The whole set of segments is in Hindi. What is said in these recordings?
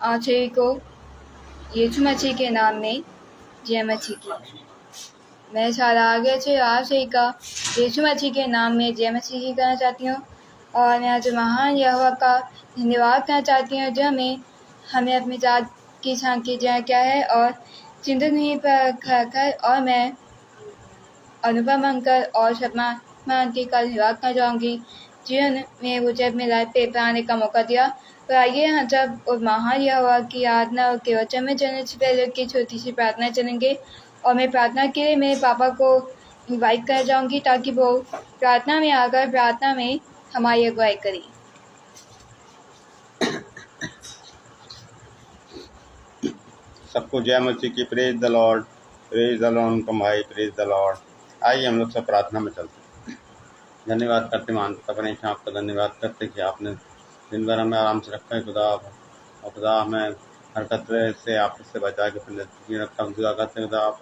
आचरी को यीशु मसीह के नाम में जय मसीह की। मैं सारा आगे से आचरी का यीशु मसीह के नाम में जय मसीह की करना चाहती हूँ और मैं आज महान यहोवा का धन्यवाद करना चाहती हूँ जो हमें अपनी जात की सांख्य क्या है और चिंतित नहीं कर और मैं अनुपम अंकल और सपना आंटी का धन्यवाद करना चाहूँगी जिन्होंने मुझे अपनी लाइफ पे आने का मौका दिया। तो आइए हम सब और महान यहोवा की आराधना और के वचन में चलने से पहले की छोटी सी प्रार्थना चलेंगे और मैं प्रार्थना के लिए मेरे पापा को इनवाइट करना चाहूँगी ताकि वो प्रार्थना में आकर प्रार्थना में हमारी अगुवाई करें। सबको जय मसीह की। Praise the lord, praise the Lord कमाई, प्रेज द लॉर्ड। आइए हम लोग सब प्रार्थना में चलते हैं। धन्यवाद करते मान अपने आपका धन्यवाद करते कि आपने दिन भर हमें आराम से रखा है खुदा, और खुदा हमें हर खतरे से आपसे बचा के अपने नजदीक रखा। दुआ करते हैं खुदा आप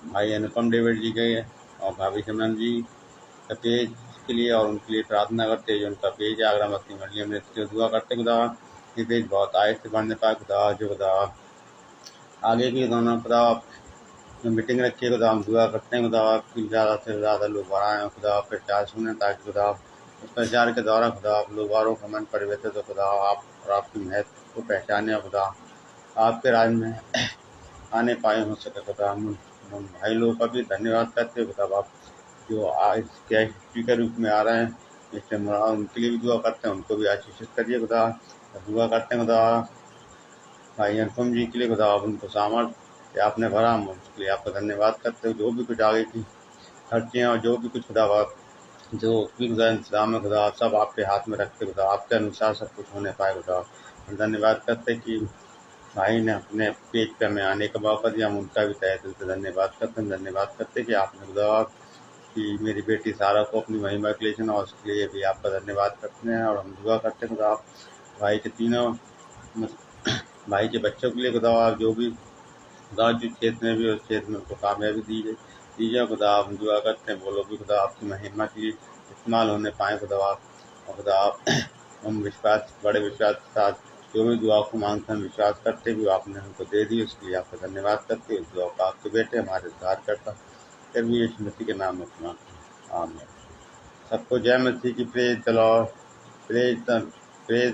भाई अनुपम डेविड जी के और भाभी सिमरन जी का पेज के लिए और उनके लिए प्रार्थना करते हैं जो उनका पेज है आगरा मसीह मंडली में। दुआ करते खुदा ये पेज बहुत आय से बढ़ने पाए खुदा, जो खुदा आगे की दोनों खुदा जो मीटिंग रखी है खुदा हम दुआ करते हैं खुदा आपकी ज़्यादा से ज़्यादा लोग बढ़ाएँ खुदा आप प्रचार सुने ताकि खुदा उस प्रचार के द्वारा खुदा आप लोग औरों का मन परिवर्तित हो खुदा आप और आपकी महत्व को पहचाने खुदा आपके राज में आने पाए हो सके खुदा। हम भाई लोगों का भी धन्यवाद करते हैं खुदा आप जो इसके स्पीकर रूप में आ रहे हैं इसलिए उनके लिए भी दुआ करते हैं, उनको भी आशीषित करिए खुदा। दुआ करते हैं खुदा भाई अनुपम जी के लिए खुदा आप उनको सामर्थ्य आपने भरा, हम उसके लिए आपका धन्यवाद करते हो। जो भी कुछ आगे की खर्चे और जो भी कुछ खुदा आप जो भी खुदा इंतजाम है खुदा सब आपके हाथ में रखते खुदा आपके अनुसार सब कुछ होने पाए खुदा। हम धन्यवाद करते कि भाई ने अपने पेज पे हमें आने का मौका दिया, हम उनका भी तहे दिल से धन्यवाद करते हैं। धन्यवाद करते कि आपने खुदा कि मेरी बेटी सारा को अपनी महिमा के लिए चुना, उसके लिए भी आपका धन्यवाद करते हैं। और हम दुआ करते हैं खुदा आप भाई के तीनों भाई के बच्चों के लिए खुदा आप जो भी खुदा जिस क्षेत्र में भी उस क्षेत्र में उनको कामयाबी दीजिए खुदा। आप दुआ करते हैं वो लोग भी खुदा आपकी महिमा के लिए इस्तेमाल होने पाए खुदा आप। और खुदा आप हम विश्वास बड़े विश्वास के साथ जो भी दुआ को मांगते हैं विश्वास करते भी आपने हमको दे दी, उसके लिए आपका धन्यवाद करते हैं। दुआ को आपके बेटे हमारे उद्धार करता फिर भी यीशु मसीह के नाम में आमीन। सबको जय मसीह की। Praise the lord, praise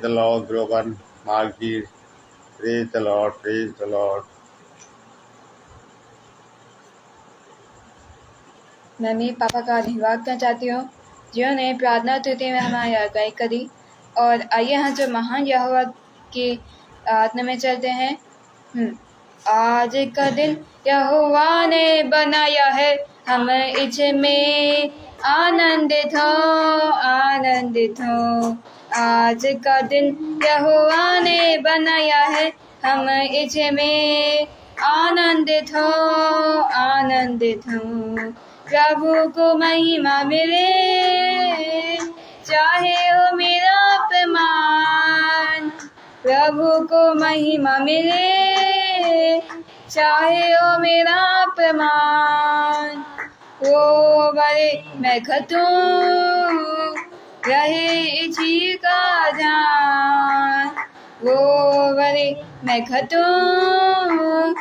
the lord global Mark ji, praise the lord, praise the lord. मैं मेरे पापा का धन्यवाद करना चाहती हूँ जिन्होंने प्रार्थना तुति में हमारी अगुवाई करी। और आइए हम जो महान यहोवा की आराधना में चलते हैं। आज का दिन यहोवा ने बनाया है, हम इसमें आनंदित हो। आज का दिन यहोवा ने बनाया है, हम इसमें आनंदित हो। प्रभु को महिमा मिले, चाहे हो मेरा अपमान। प्रभु को महिमा मिले, चाहे हो मेरा अपमान। वो बड़े मैं खतूं रहे इसी का ध्यान। वो बड़े मैं खतूं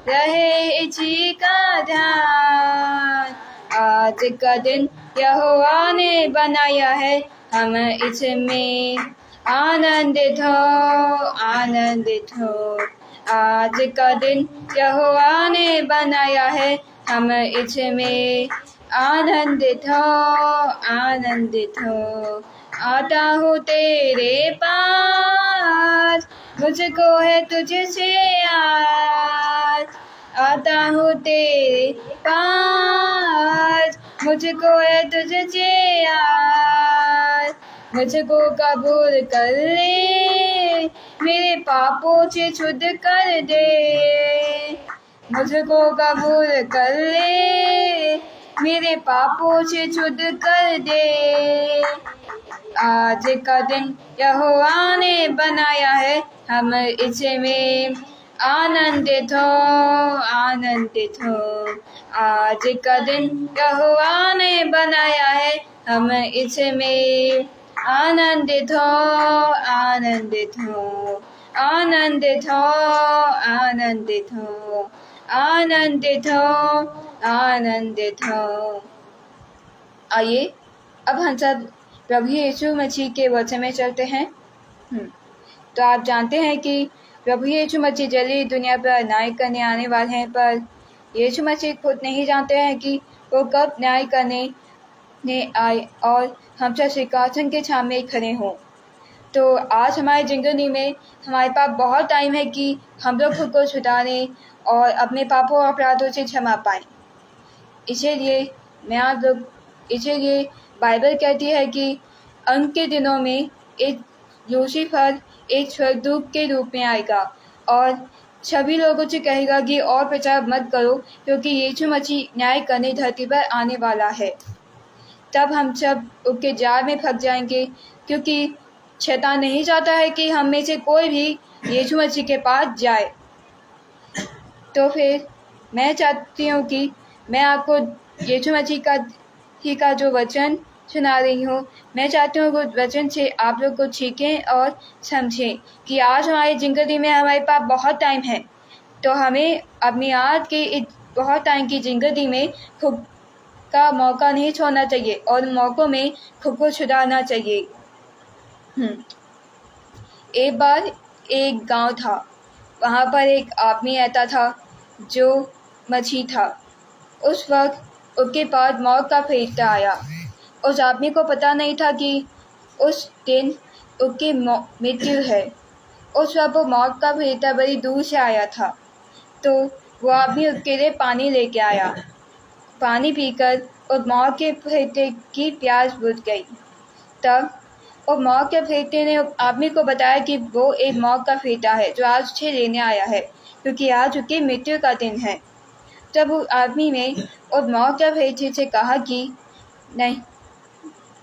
रहे इसी का ध्यान। आज का दिन यहोवा ने बनाया है, हम इसमें आनंदित हो। आज का दिन यहोवा ने बनाया है, हम इसमें आनंदित हो। आता हूँ तेरे पास, मुझको है तुझसे आस। आता हूँ तेरे पास, मुझको है तुझसे आस। मुझको कबूल कर ले, मेरे पापों से शुद्ध कर दे। मुझको कबूल कर ले, मेरे पापों से शुद्ध कर दे। आज का दिन यहोवा ने बनाया है, हम इसमें आनंदित हो। आज का दिन यहोवा ने बनाया है, हम इसमें आनंदित हो, आनंदित हो, आनंदित हो, आनंदित हो, आनंदित हो, आनंदित हो। आइए अब हम सब प्रभु यीशु मसीह के वचन में चलते हैं। तो आप जानते हैं कि प्रभु यीशु मसीह जल्दी दुनिया पर न्याय करने आने वाले हैं, पर यीशु मसीह खुद नहीं जानते हैं कि वो कब न्याय करने आए और हम सब सिंहासन के सामने खड़े हों। तो आज हमारी ज़िंदगी में हमारे पास बहुत टाइम है कि हम लोग खुद को सुधारें और अपने पापों और अपराधों से क्षमा पाएं। इसीलिए बाइबल कहती है कि अंत के दिनों में एक लूसीफर एक स्वर्गदूत के रूप में आएगा और सभी लोगों से कहेगा कि और प्रचार मत करो, क्योंकि यीशु मसीह न्याय करने धरती पर आने वाला है। तब हम सब उसके जाल में फंस जाएंगे, क्योंकि शैतान नहीं चाहता है कि हम में से कोई भी यीशु मसीह के पास जाए। तो फिर मैं चाहती हूँ कि मैं आपको यीशु मसीह का जो वचन सुना रही हूँ, मैं चाहती हूँ उस वचन से आप लोग को सीखें और समझें कि आज हमारी ज़िंदगी में हमारे पास बहुत टाइम है, तो हमें अपनी आज की इस बहुत टाइम की ज़िंदगी में खुद का मौका नहीं छोड़ना चाहिए और मौक़ों में खुद को सुधारना चाहिए। एक बार एक गांव था, वहाँ पर एक आदमी रहता था जो मछली था। उस वक्त उसके पास मौत का फरिश्ता आया। उस आदमी को पता नहीं था कि उस दिन उसकी मृत्यु है। उस वक्त वो मौत का फरिश्ता बड़ी दूर से आया था, तो वो आदमी उसके लिए पानी लेके आया। पानी पीकर उस मौत के फरिश्ते की प्यास बुझ गई। तब और मौत के फरिश्ते ने आदमी को बताया कि वो एक मौत का फरिश्ता है जो आज उसे लेने आया है, क्योंकि आज उसकी मृत्यु का दिन है। तब उस आदमी ने उस मौत के फरिश्ते से कहा कि नहीं,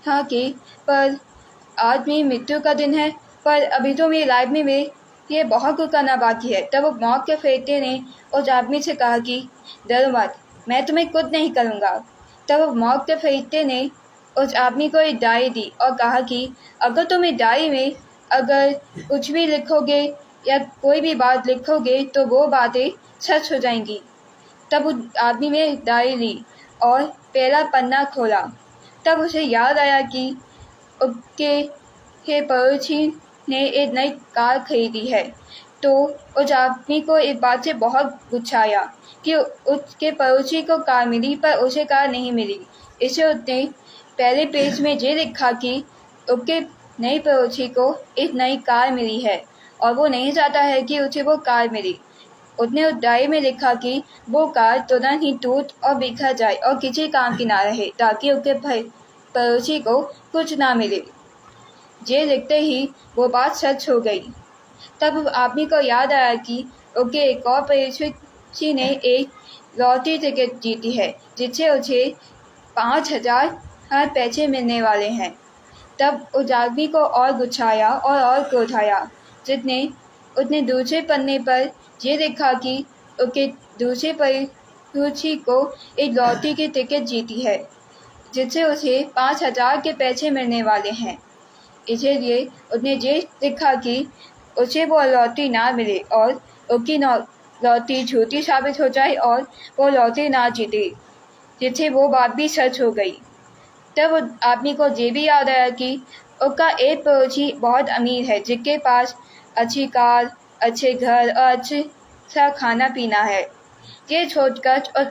हाँ कि पर आज मेरी मृत्यु का दिन है, पर अभी तो मेरी लाइफ में ये बहुत कुछ करना बाकी है। तब उस मौत के फरिश्ते ने उस आदमी से कहा कि डरो मत, मैं तुम्हें कुछ नहीं करूँगा। तब उस मौत के फरिश्ते ने उस आदमी को एक डायरी दी और कहा कि अगर तुम इस डायरी में अगर कुछ भी लिखोगे या कोई भी बात लिखोगे तो वो बातें सच हो जाएंगी। तब उस आदमी ने डायरी ली और पहला पन्ना खोला। तब उसे याद आया कि उसके पड़ोसी ने एक नई कार खरीदी है। तो उस आदमी को इस बात से बहुत गुस्सा आया कि उसके पड़ोसी को कार मिली पर उसे कार नहीं मिली। इसे उसने पहले पेज में ये लिखा कि उसके नई पड़ोसी को एक नई कार मिली है और वो नहीं चाहता है कि उसे वो कार मिली। उसने उस डायरी में लिखा कि वो कार तुरंत ही टूट और बिखर जाए और किसी काम की ना रहे, ताकि उसके पड़ोसी को कुछ ना मिले। ये लिखते ही वो बात सच हो गई। तब आदमी को याद आया कि उसके एक और पड़ोसी ने एक लॉटरी टिकट जीती है, जिससे उसे 5,000 पैसे मिलने वाले हैं। तब उस आदमी को और गुस्सा आया और क्रोध आया, जिसने उसने दूसरे पन्ने पर ये लिखा कि उसके दूसरे पड़ोसी को एक लॉटरी की टिकट जीती है, जिससे उसे 5,000 के पैसे मिलने वाले हैं। इसलिए उसने ये लिखा कि उसे वो लॉटरी ना मिले और उसकी लॉटरी झूठी साबित हो जाए और वो लॉटरी ना जीते, जिससे वो बात भी सच हो गई। तब उस आदमी को ये भी याद आया कि उसका एक पड़ोसी बहुत अमीर है, जिसके पास अच्छी कार, अच्छे घर और अच्छा खाना पीना है। ये सोचकर उस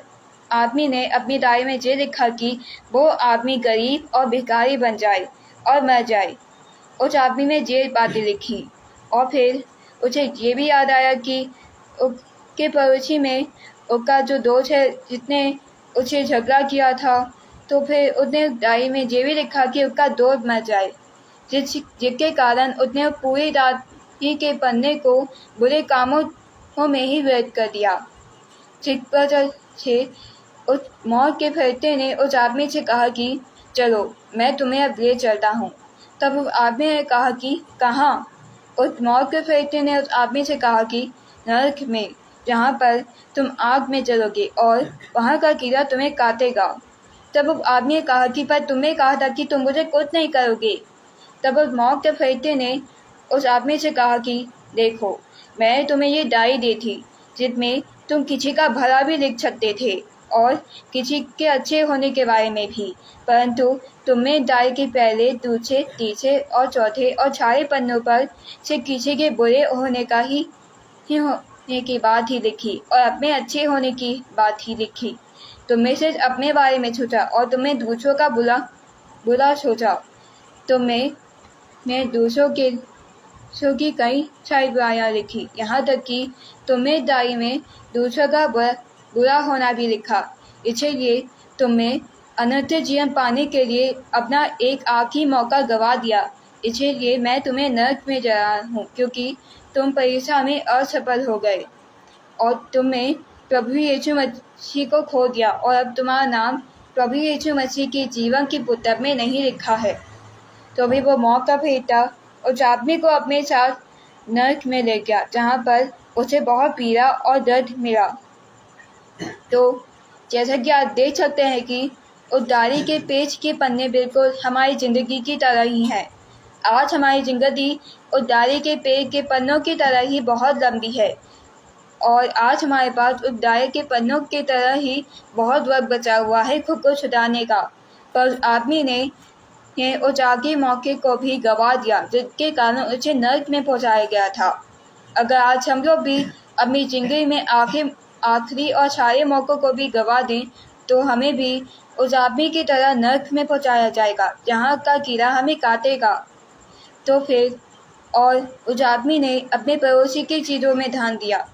आदमी ने अपनी डायरी में ये लिखा कि वो आदमी गरीब और भिखारी बन जाए और मर जाए। उस आदमी ने ये बातें लिखी और फिर उसे ये भी याद आया कि उसके पड़ोसी में उसका जो दोस्त है, जिसने उसे झगड़ा किया था, तो फिर उसने डायरी में ये भी लिखा कि उसका दोस्त मर जाए, जिसके कारण उसने पूरी डायरी के पन्ने को बुरे कामों में ही व्यर्थ कर दिया। जिस वजह से उस मौत के फरिश्ते ने उस आदमी से कहा कि चलो मैं तुम्हें अब ले चलता हूँ। तब उस आदमी ने कहा कि कहाँ? उस मौत के फरिश्ते ने उस आदमी से कहा कि नरक में, जहाँ पर तुम आग में जलोगे और वहाँ का कीड़ा तुम्हें काटेगा। तब उस आदमी ने कहा कि पर तुमने कहा था कि तुम मुझे कुछ नहीं करोगे। तब उस मौत के फरिश्ते ने उस आदमी से कहा कि देखो, मैंने तुम्हें ये डायरी दी थी जिसमें तुम किसी का भला भी लिख सकते थे और किसी के अच्छे होने के बारे में भी, परंतु तुमने डायरी के पहले, दूसरे, तीसरे और चौथे और सारे पन्नों पर से किसी के बुरे होने होने की बात ही लिखी और अपने अच्छे होने की बात ही लिखी। तुमने सिर्फ अपने बारे में सोचा और तुमने दूसरों का बुरा सोचा। तुमने दूसरों की कई सारी बुराइयाँ लिखी, यहाँ तक कि तुमने डायरी में दूसरों का बुरा होना भी लिखा। इसलिए तुमने अनंत जीवन पाने के लिए अपना एक आखिरी मौका गंवा दिया। इसलिए मैं तुम्हें नरक में जा रहा हूँ, क्योंकि तुम परीक्षा में असफल हो गए और तुमने प्रभु यीशु मसीह को खो दिया और अब तुम्हारा नाम प्रभु यीशु मसीह के जीवन की पुस्तक में नहीं लिखा है। तो अभी वो मौका फरिश्ता उस आदमी को अपने साथ नरक में ले गया, जहाँ पर उसे बहुत पीड़ा और दर्द मिला। तो जैसा कि आप देख सकते हैं कि उस डायरी के पेज के पन्ने बिल्कुल हमारी ज़िंदगी की तरह ही हैं। आज हमारी ज़िंदगी उस डायरी के पेज के पन्नों की तरह ही बहुत लंबी है और आज हमारे पास उस डायरी के पन्नों की तरह ही बहुत वक्त बचा हुआ है खुद को सुधारने का। पर उस आदमी ने उस आखिरी मौके को भी गंवा दिया, जिसके कारण उसे नरक में पहुंचाया गया था। अगर आज हम लोग भी अपनी ज़िंदगी में आखिरी और सारे मौक़ों को भी गंवा दें, तो हमें भी उस आदमी की तरह नरक में पहुंचाया जाएगा, जहाँ का कीड़ा हमें काटेगा। तो फिर और उस आदमी ने अपने पड़ोसी की चीज़ों में ध्यान दिया,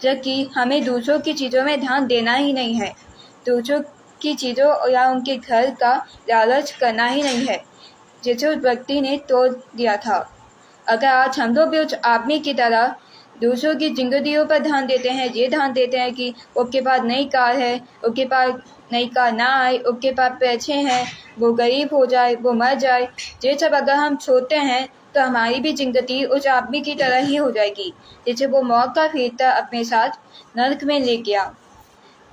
जबकि हमें दूसरों की चीज़ों में ध्यान देना ही नहीं है। दूसरों की चीज़ों या उनके घर का लालच करना ही नहीं है, जिसे उस व्यक्ति ने तोड़ दिया था। अगर आज हम लोग भी उस आदमी की तरह दूसरों की जिंदगियों पर ध्यान देते हैं, ये ध्यान देते हैं कि उसके पास नई कार है, उसके पास नई कार ना आए, उसके पास पैसे हैं, वो गरीब हो जाए, वो मर जाए, ये सब अगर हम सोचते हैं तो हमारी भी जिंदगी उस आदमी की तरह ही हो जाएगी, जिसे वो मौत का फरिश्ता अपने साथ नरक में ले गया।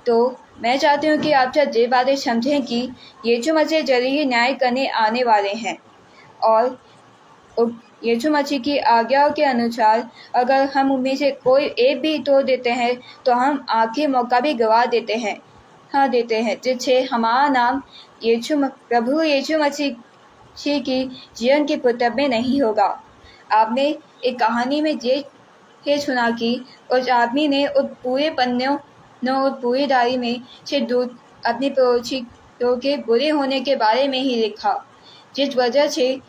तो मैं चाहती हूँ कि आप सब ये बातें समझें कि यीशु मसीह जल्द ही न्याय करने आने वाले हैं और यीशु मसीह की आज्ञाओं के अनुसार अगर हम उनमें से कोई एक भी तोड़ देते हैं तो हम आखिरी मौका भी गंवा देते हैं, जिससे हमारा नाम प्रभु यीशु मसीह की जीवन की पुस्तक में नहीं होगा। आपने एक कहानी में ये सुना कि उस आदमी ने उस पूरे उस पूरी डायरी में से अपने पड़ोसी के बुरे होने के बारे में ही लिखा, जिस वजह से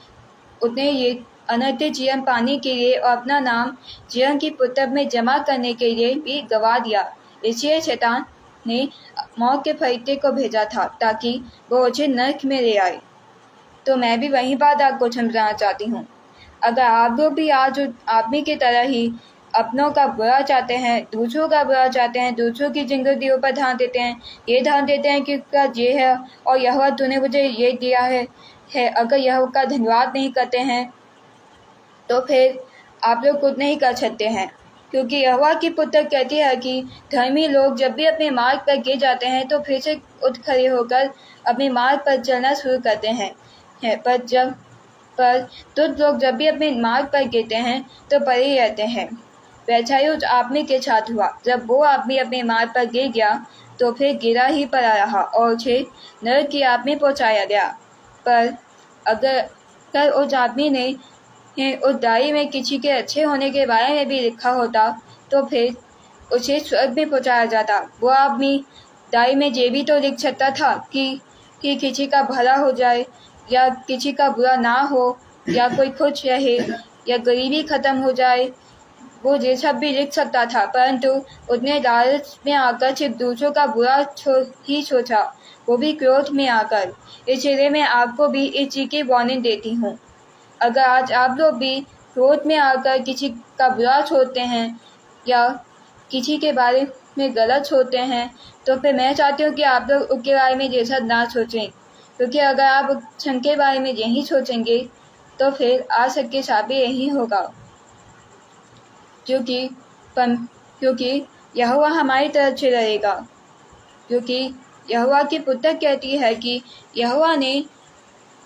उसने ये अनंत जीवन पाने के लिए और अपना नाम जीवन की पुस्तक में जमा करने के लिए भी गंवा दिया। इसलिए शैतान ने मौत के फरिश्ते को भेजा था ताकि वो उसे नरक में ले आए। तो मैं भी वही बात आपको समझाना चाहती हूँ। अगर आप लोग भी आज आदमी की तरह ही अपनों का बुरा चाहते हैं, दूसरों का बुरा चाहते हैं, दूसरों की जिंदगियों पर ध्यान देते हैं, ये ध्यान देते हैं कि उसका ये है और यह तूने मुझे ये दिया है, अगर यह का धन्यवाद नहीं करते हैं तो फिर आप लोग कुछ नहीं कर सकते हैं, क्योंकि यहोवा की पुस्तक कहती है कि धर्मी लोग जब भी अपने मार्ग पर गिर जाते हैं तो फिर से उठ खड़े होकर अपने मार्ग पर चलना शुरू करते हैं। पर तुझ लोग जब भी अपने मार्ग पर गिरते हैं तो पड़े ही रहते हैं। वैसा ही उस आदमी के साथ हुआ। जब वो आदमी अपने मार्ग पर गिर गया तो फिर गिरा ही पड़ा रहा और उसे नरक की आग में पहुँचाया गया। पर अगर उस आदमी ने उस डायरी में किसी के अच्छे होने के बारे में भी लिखा होता तो फिर उसे स्वर्ग में पहुँचाया जाता। वो आदमी डायरी में ये भी तो लिख सकता था कि किसी का भला हो जाए या किसी का बुरा ना हो या कोई खुश रहे या गरीबी ख़त्म हो जाए, वो ये सब भी लिख सकता था, परंतु उसने लालच में आकर सिर्फ दूसरों का बुरा ही सोचा, वो भी क्रोध में आकर। इसलिए मैं आपको भी इस चीज़ की वार्निंग देती हूँ। अगर आज आप लोग भी क्रोध में आकर किसी का बुरा सोचते हैं या किसी के बारे में गलत सोचते हैं तो फिर मैं चाहती हूँ कि आप लोग उसके बारे में ये सब ना सोचें, क्योंकि अगर आप क्षण के बारे में यही सोचेंगे तो फिर आज तक के साथ भी यही होगा। क्योंकि यहोवा हमारी तरफ से रहेगा, क्योंकि यहोवा की पुस्तक कहती है कि यहोवा ने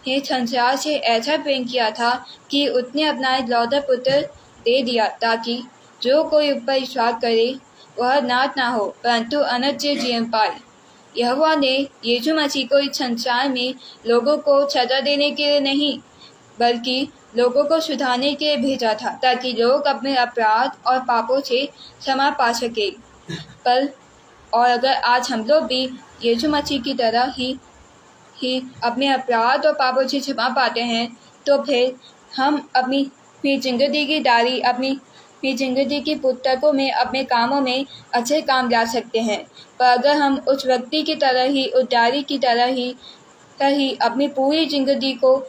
ने संसार से ऐसा प्रेम किया था कि उसने अपना इकलौता पुत्र दे दिया ताकि जो कोई उस पर विश्वास करे वह नाश ना हो परंतु अनंत जीवन पाए। यहोवा ने यीशु मसीह को इस संसार में लोगों को सजा देने के लिए नहीं बल्कि लोगों को सुधारने के लिए भेजा था ताकि लोग अपने अपराध और पापों से क्षमा पा सके। पर और अगर आज हम लोग भी यीशु मसीह की तरह ही अपने अपराध और पापों से क्षमा पाते हैं तो फिर हम अपनी जिंदगी की डायरी अपनी जिंदगी की पुस्तकों में अपने कामों में अच्छे काम ला सकते हैं। पर अगर हम उस व्यक्ति की तरह ही उस डायरी की तरह ही अपनी पूरी जिंदगी को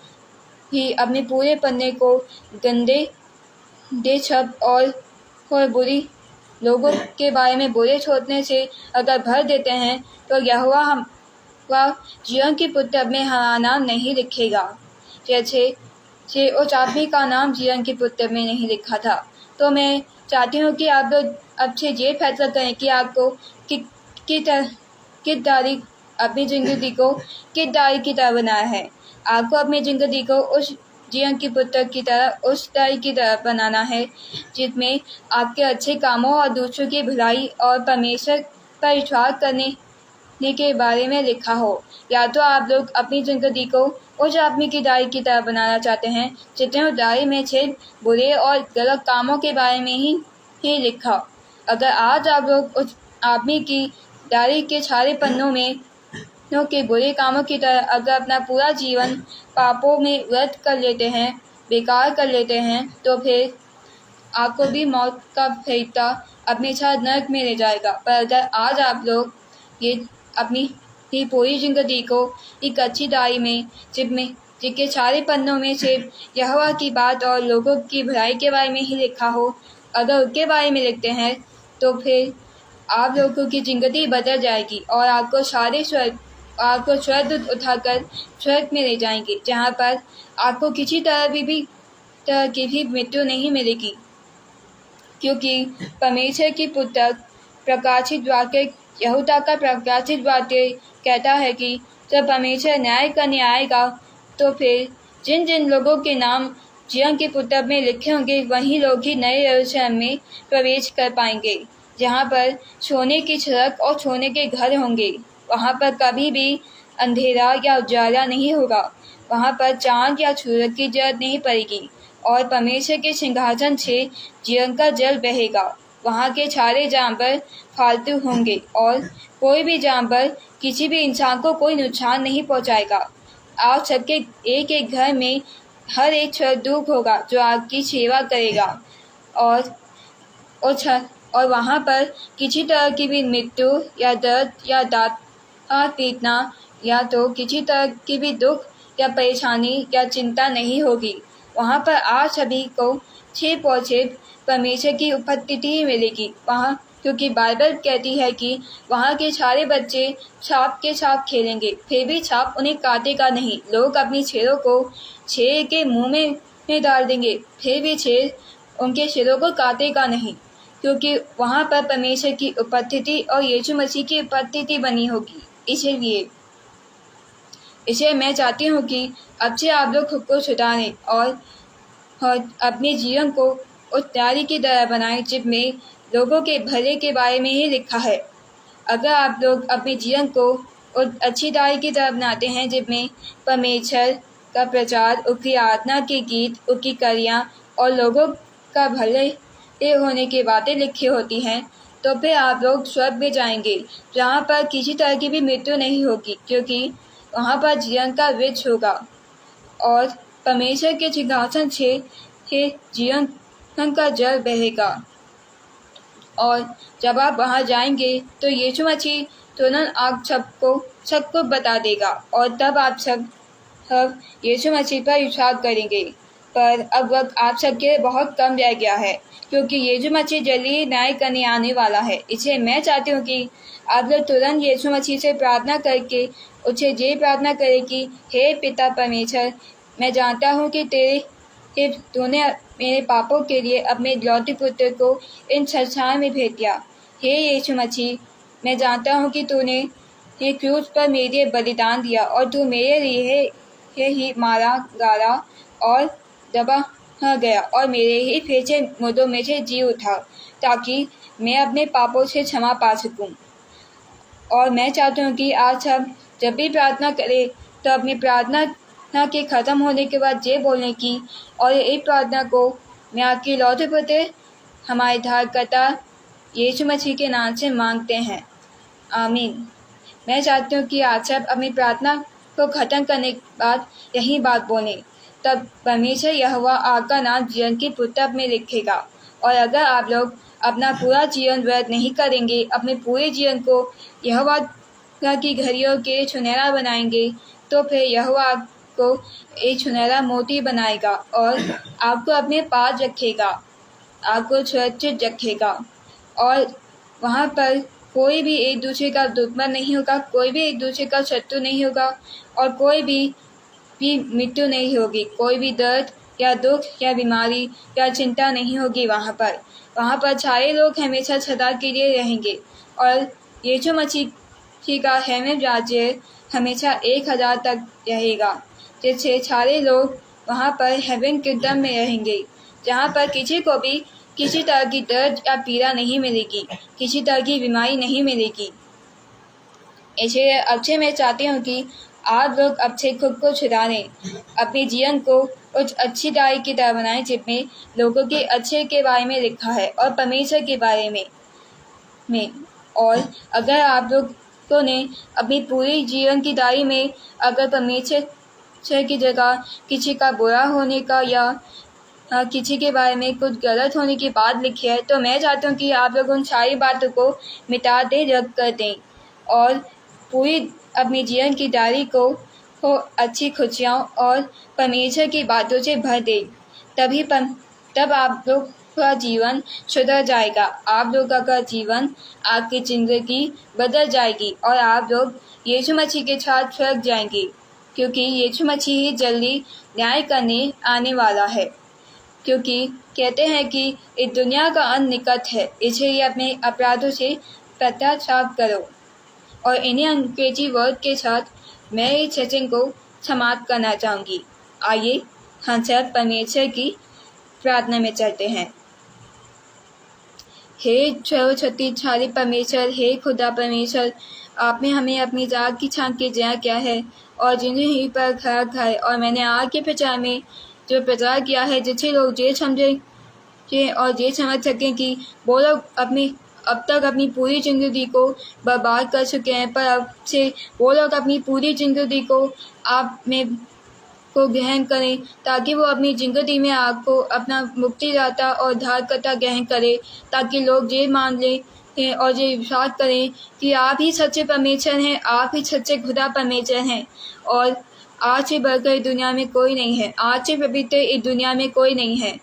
ही अपने पूरे पन्ने को गंदे शब्द और बुरी लोगों के बारे में बुरे सोचने से अगर भर देते हैं तो यहोवा हम जीवन की पुस्तक में हमारा नाम नहीं लिखेगा जैसे उस आदमी का नाम जीवन की पुस्तक में नहीं लिखा था। तो मैं चाहती हूँ कि आप लोग अब से ये फैसला करें कि आपको किस डायरी अपनी जिंदगी को किस डायरी की तरह बनाया है। आपको अपनी जिंदगी को उस जीवन की पुस्तक की तरह उस डायरी की तरह बनाना है जिसमें आपके अच्छे कामों और दूसरों की भलाई और परमेश्वर पर विश्वास करने के बारे में लिखा हो। या तो आप लोग अपनी जिंदगी को उस आदमी की डायरी की तरह बनाना चाहते हैं जिसने उस डायरी में सिर्फ बुरे और गलत कामों के बारे में ही लिखा। अगर आज आप लोग उस आदमी की डायरी के सारे पन्नों में के बुरे कामों की तरह अगर अपना पूरा जीवन पापों में व्यर्थ कर लेते हैं बेकार कर लेते हैं तो फिर आपको भी मौत का फरिश्ता अपने साथ नरक में ले जाएगा। पर अगर आज आप लोग ये अपनी पूरी जिंदगी को एक अच्छी डायरी में जिसके सारे पन्नों में सिर्फ यहोवा की बात और लोगों की भलाई के बारे में ही लिखा हो, अगर उसके बारे में लिखते हैं तो फिर आप लोगों की जिंदगी बदल जाएगी और आपको स्वर्ग उठाकर स्वर्ग में ले जाएंगे जहाँ पर आपको किसी तरह की भी मृत्यु नहीं मिलेगी। क्योंकि परमेश्वर की पुस्तक प्रकाशित वाक्य यहूदा का प्रकाशित वाक्य कहता है कि जब परमेश्वर न्याय करने आएगा तो फिर जिन जिन लोगों के नाम जीवन की पुस्तक में लिखे होंगे वही लोग ही नए यरूशलेम में प्रवेश कर पाएंगे जहाँ पर सोने की सड़क और सोने के घर होंगे। वहाँ पर कभी भी अंधेरा या उजाला नहीं होगा। वहाँ पर चांद या सूरज की जरूरत नहीं पड़ेगी और परमेश्वर के सिंहासन से जीवन का जल बहेगा। वहाँ के सारे जानवर फालतू होंगे और कोई भी जानवर किसी भी इंसान को कोई नुकसान नहीं पहुँचाएगा। आप सबके एक एक घर में हर एक स्वर्गदूत होगा जो आपकी सेवा करेगा और वहाँ पर किसी तरह की भी मृत्यु या दर्द या दांत पीटना या तो किसी तरह की भी दुख या परेशानी या चिंता नहीं होगी। वहाँ पर आप सभी को सिर्फ और सिर्फ परमेश्वर की उपस्थिति ही मिलेगी वहाँ, क्योंकि बाइबल कहती है कि वहाँ के सारे बच्चे सांप के साथ खेलेंगे फिर भी सांप उन्हें काटेगा नहीं। लोग अपनी छेड़ों को शेर के मुंह में डाल देंगे फिर भी शेर उनके शेरों को काटेगा नहीं, क्योंकि वहाँ पर परमेश्वर की उपस्थिति और यीशु मसीह की उपस्थिति बनी होगी। इसलिए मैं चाहती हूँ कि अब से आप लोग खुद को सुधारें और अपने जीवन को उस डायरी की तरह बनाएं जिसमें लोगों के भले के बारे में ही लिखा है। अगर आप लोग अपने जीवन को उस अच्छी डायरी की तरह बनाते हैं जिसमें परमेश्वर का प्रचार, उसकी आराधना के गीत, उसकी करियाँ और लोगों का भले होने की बातें लिखी होती हैं, तो फिर आप लोग स्वर्ग में जाएंगे जहाँ पर किसी तरह की भी मृत्यु नहीं होगी, क्योंकि वहाँ पर जीवन का वृक्ष होगा और परमेश्वर के सिंहासन से जीवन का जल बहेगा। और जब आप वहाँ जाएंगे तो यीशु मसीह तुरंत आप सबको बता देगा और तब आप सब यीशु मसीह पर विश्वास करेंगे। पर अब वक्त आप सबके बहुत कम रह गया है, क्योंकि यीशु मसीह जल्दी न्याय करने आने वाला है। इसलिए मैं चाहती हूँ कि आप लोग तुरंत यीशु मसीह से प्रार्थना करके उसे ये प्रार्थना करें कि हे पिता परमेश्वर, मैं जानता हूँ कि तूने मेरे पापों के लिए अपने इकलौते पुत्र को इन संसार में भेज दिया। हे यीशु मसीह, मैं जानता हूँ कि तूने क्रूस पर मेरे लिए बलिदान दिया और तू मेरे लिए ही मारा गारा और दबा गया और मेरे ही फेंचे मुद्दों में से जी उठा, ताकि मैं अपने पापों से क्षमा पा सकूं। और मैं चाहती हूँ कि आज सब जब भी प्रार्थना करें तो अपनी प्रार्थना के ख़त्म होने के बाद ये बोलने की, और इस प्रार्थना को मैं आपकी लौटे पुत्र हमारे उद्धारकर्ता यीशु मसीह के नाम से मांगते हैं, आमीन। मैं चाहती हूँ कि आज सब अपनी प्रार्थना को ख़त्म करने के बाद यही बात बोलें, तब परमेश्वर यहोवा आपका नाम जीवन की पुस्तक में लिखेगा। और अगर आप लोग अपना पूरा जीवन व्यर्थ नहीं करेंगे, अपने पूरे जीवन को यहोवा की घड़ियों के सुनहरा बनाएंगे, तो फिर यहोवा आपको एक सुनहरा मोती बनाएगा और आपको अपने पास रखेगा, आपको सुरक्षित रखेगा। और वहाँ पर कोई भी एक दूसरे का दुश्मन नहीं होगा, कोई भी एक दूसरे का शत्रु नहीं होगा, और कोई भी मृत्यु नहीं होगी, कोई भी दर्द या दुख या बीमारी या चिंता नहीं होगी। वहाँ पर सारे लोग हमेशा सदा के लिए रहेंगे, और यीशु मसीह का हेवन राज्य हमेशा 1000 तक रहेगा, जिससे सारे लोग वहाँ पर हेवन किंगडम में रहेंगे, जहाँ पर किसी को भी किसी तरह की दर्द या पीड़ा नहीं मिलेगी, किसी तरह की बीमारी नहीं मिलेगी। इसलिए अब से मैं चाहती हूँ कि आप लोग अब से खुद को सुधारें, अपने जीवन को कुछ अच्छी डायरी की तरह बनाएं, जिसमें लोगों के अच्छे के बारे में लिखा है और परमेश्वर के बारे में। और अगर आप लोगों ने अपनी पूरी जीवन की डायरी में अगर परमेश्वर की जगह किसी का बुरा होने का या किसी के बारे में कुछ गलत होने की बात लिखी है, तो मैं चाहती हूँ कि आप लोग उन सारी बातों को मिटा दें, रद्द कर दें, और पूरी अपने जीवन की डायरी को अच्छी खुशियों और परमेश्वर की बातों से भर दें। तब आप लोग का जीवन सुधर जाएगा, आप लोगों का जीवन, आपकी ज़िंदगी बदल जाएगी, और आप लोग यीशु मसीह के साथ स्वर्ग जाएंगे, क्योंकि यीशु मसीह ही जल्दी न्याय करने आने वाला है। क्योंकि कहते हैं कि इस दुनिया का अंत निकट है, इसलिए अपने अपराधों से पश्चाताप करो। और इन्हीं अंग्रेजी वर्ड के साथ मैं इस सेशन को समाप्त करना चाहूँगी। आइए हम सब परमेश्वर की प्रार्थना में चलते हैं। हे सर्वशक्तिशाली परमेश्वर, हे खुदा परमेश्वर, आपने हमें अपनी जात की छांट के जया किया है और जिंदगी पर खड़ा किया है, और मैंने आग के प्रचार में जो प्रचार किया है, जिससे लोग ये समझे और ये समझ सकें कि वो लोग अब तक अपनी पूरी ज़िंदगी को बर्बाद कर चुके हैं, पर अब से वो लोग अपनी पूरी ज़िंदगी को आप में को ग्रहण करें, ताकि वो अपनी ज़िंदगी में आपको अपना मुक्तिदाता और उद्धारकर्ता ग्रहण करें, ताकि लोग ये मान लें और ये विश्वास करें कि आप ही सच्चे परमेश्वर हैं, आप ही सच्चे खुदा परमेश्वर हैं, और आज से बढ़कर दुनिया में कोई नहीं है, आज से पवित्र इस दुनिया में कोई नहीं है।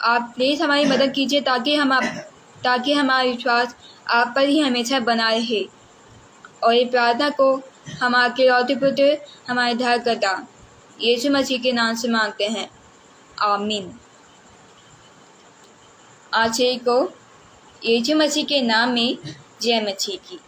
आप प्लीज़ हमारी मदद कीजिए, ताकि हमारा विश्वास आप पर ही हमेशा बना रहे। और ये प्रार्थना को हम आपके लौटे पुत्र हमारे उद्धारकर्ता यीशु मसीह के नाम से मांगते हैं, आमीन। आज को यीशु मसीह के नाम में जय मसीह की।